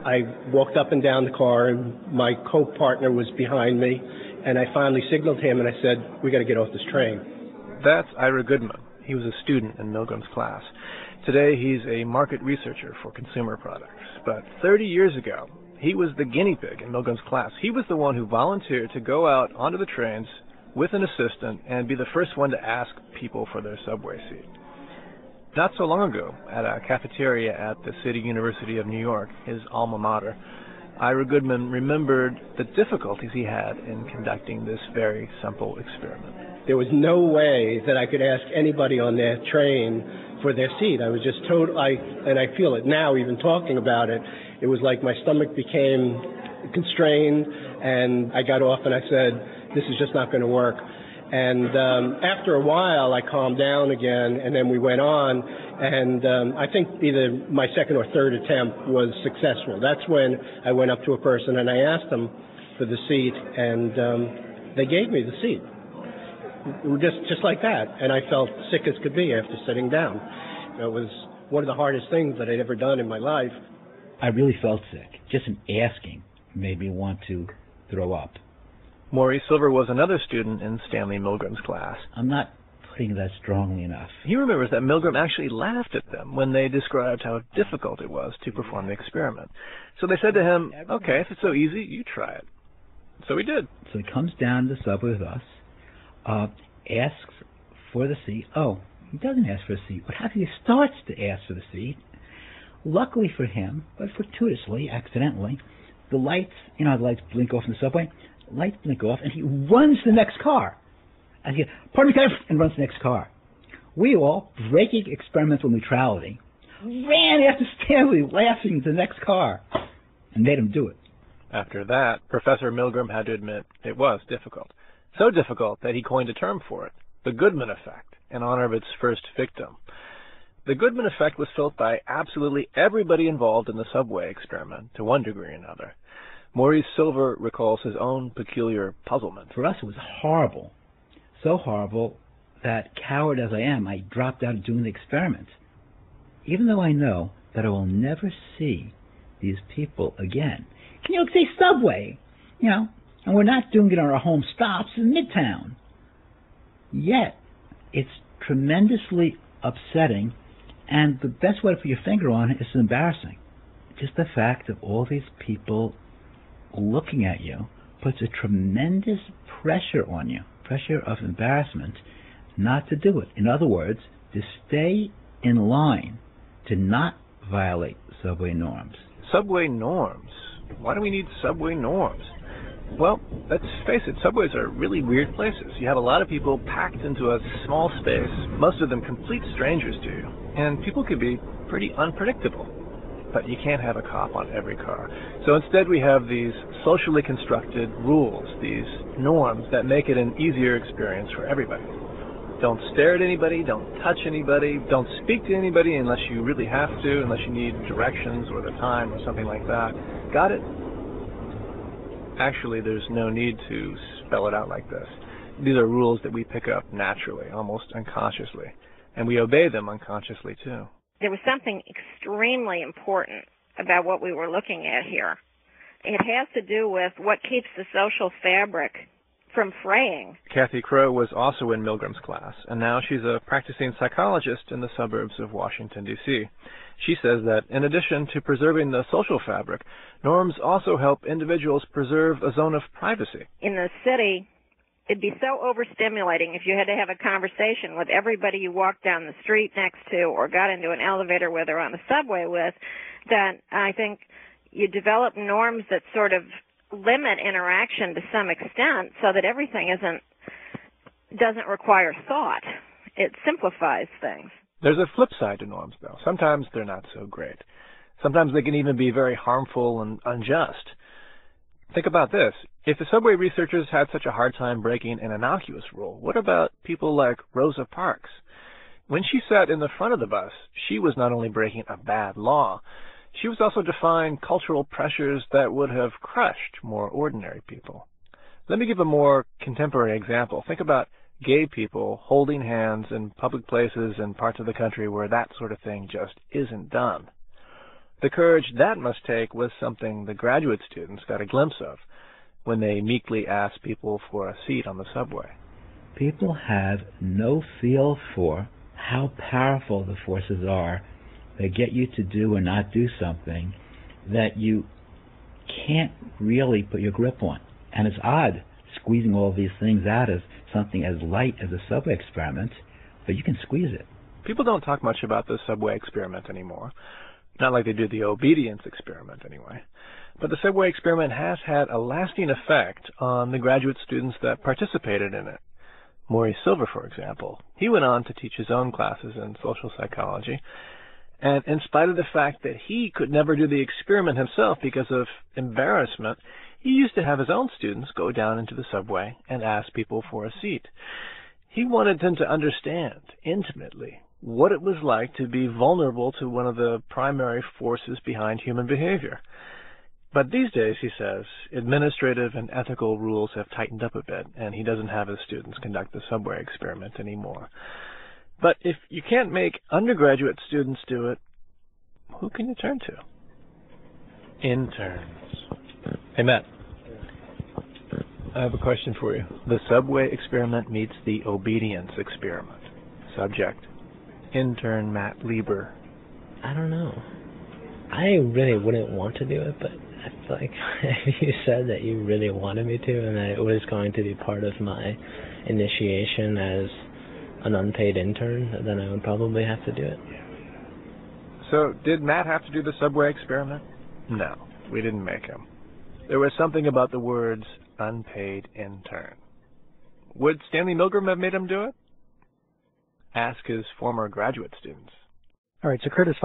I walked up and down the car, and my co-partner was behind me, and I finally signaled him, and I said, "We got to get off this train." That's Ira Goodman. He was a student in Milgram's class. Today, he's a market researcher for consumer products. But 30 years ago, he was the guinea pig in Milgram's class. He was the one who volunteered to go out onto the trains with an assistant and be the first one to ask people for their subway seat. Not so long ago, at a cafeteria at the City University of New York, his alma mater, Ira Goodman remembered the difficulties he had in conducting this very simple experiment. There was no way that I could ask anybody on that train for their seat. I was just and I feel it now even talking about it. It was like my stomach became constrained, and I got off and I said, "This is just not going to work." And after a while, I calmed down again, and then we went on, and I think either my second or third attempt was successful. That's when I went up to a person and I asked them for the seat, and they gave me the seat. Just like that, and I felt sick as could be after sitting down. It was one of the hardest things that I'd ever done in my life. I really felt sick. Just asking made me want to throw up. Maurice Silver was another student in Stanley Milgram's class. I'm not putting that strongly enough. He remembers that Milgram actually laughed at them when they described how difficult it was to perform the experiment. So they said to him, "Okay, if it's so easy, you try it." So he did. So he comes down to the subway with us, asks for the seat. Oh, he doesn't ask for a seat. What happens? He starts to ask for the seat. Luckily for him, but fortuitously, accidentally, the lights, the lights blink off in the subway. Lights blink off, and he runs to the next car. And he goes, "Pardon me, and runs to the next car. We all, breaking experimental neutrality, ran after Stanley, laughing to the next car, and made him do it. After that, Professor Milgram had to admit it was difficult. So difficult that he coined a term for it, the Goodman effect, in honor of its first victim. The Goodman effect was felt by absolutely everybody involved in the subway experiment, to one degree or another. Maurice Silver recalls his own peculiar puzzlement. For us, it was horrible. So horrible that, coward as I am, I dropped out of doing the experiment. Even though I know that I will never see these people again. Say subway, and we're not doing it on our home stops in Midtown. Yet, it's tremendously upsetting, and the best way to put your finger on it is embarrassing. Just the fact of all these people looking at you puts a tremendous pressure on you, pressure of embarrassment, not to do it. In other words, to stay in line, to not violate subway norms. Subway norms? Why do we need subway norms? Well, let's face it, subways are really weird places. You have a lot of people packed into a small space, most of them complete strangers to you, and people can be pretty unpredictable. But you can't have a cop on every car. So instead we have these socially constructed rules, these norms that make it an easier experience for everybody. Don't stare at anybody, don't touch anybody, don't speak to anybody unless you really have to, unless you need directions or the time or something like that. Got it? Actually, there's no need to spell it out like this. These are rules that we pick up naturally, almost unconsciously, and we obey them unconsciously too. There was something extremely important about what we were looking at here. It has to do with what keeps the social fabric from fraying. Kathy Crow was also in Milgram's class, and now she's a practicing psychologist in the suburbs of Washington, D.C. She says that in addition to preserving the social fabric, norms also help individuals preserve a zone of privacy. In the city, it'd be so overstimulating if you had to have a conversation with everybody you walked down the street next to or got into an elevator with or on the subway with, that I think you develop norms that sort of limit interaction to some extent so that everything doesn't require thought. It simplifies things. There's a flip side to norms, though. Sometimes they're not so great. Sometimes they can even be very harmful and unjust. Think about this. If the subway researchers had such a hard time breaking an innocuous rule, what about people like Rosa Parks? When she sat in the front of the bus, she was not only breaking a bad law, she was also defying cultural pressures that would have crushed more ordinary people. Let me give a more contemporary example. Think about gay people holding hands in public places in parts of the country where that sort of thing just isn't done. The courage that must take was something the graduate students got a glimpse of when they meekly asked people for a seat on the subway. People have no feel for how powerful the forces are that get you to do or not do something that you can't really put your grip on. And it's odd squeezing all these things out of something as light as a subway experiment, but you can squeeze it. People don't talk much about the subway experiment anymore. Not like they do the obedience experiment, anyway. But the subway experiment has had a lasting effect on the graduate students that participated in it. Maurice Silver, for example, he went on to teach his own classes in social psychology, and in spite of the fact that he could never do the experiment himself because of embarrassment, he used to have his own students go down into the subway and ask people for a seat. He wanted them to understand intimately what it was like to be vulnerable to one of the primary forces behind human behavior. But these days, he says, administrative and ethical rules have tightened up a bit, and he doesn't have his students conduct the subway experiment anymore. But if you can't make undergraduate students do it, who can you turn to? Interns. Hey, Matt. I have a question for you. The subway experiment meets the obedience experiment. Subject: intern Matt Lieber. I don't know. I really wouldn't want to do it, but I feel like if you said that you really wanted me to and that it was going to be part of my initiation as an unpaid intern, then I would probably have to do it. So, did Matt have to do the subway experiment? No, we didn't make him. There was something about the words unpaid intern. Would Stanley Milgram have made him do it? Ask his former graduate students. All right, so Curtis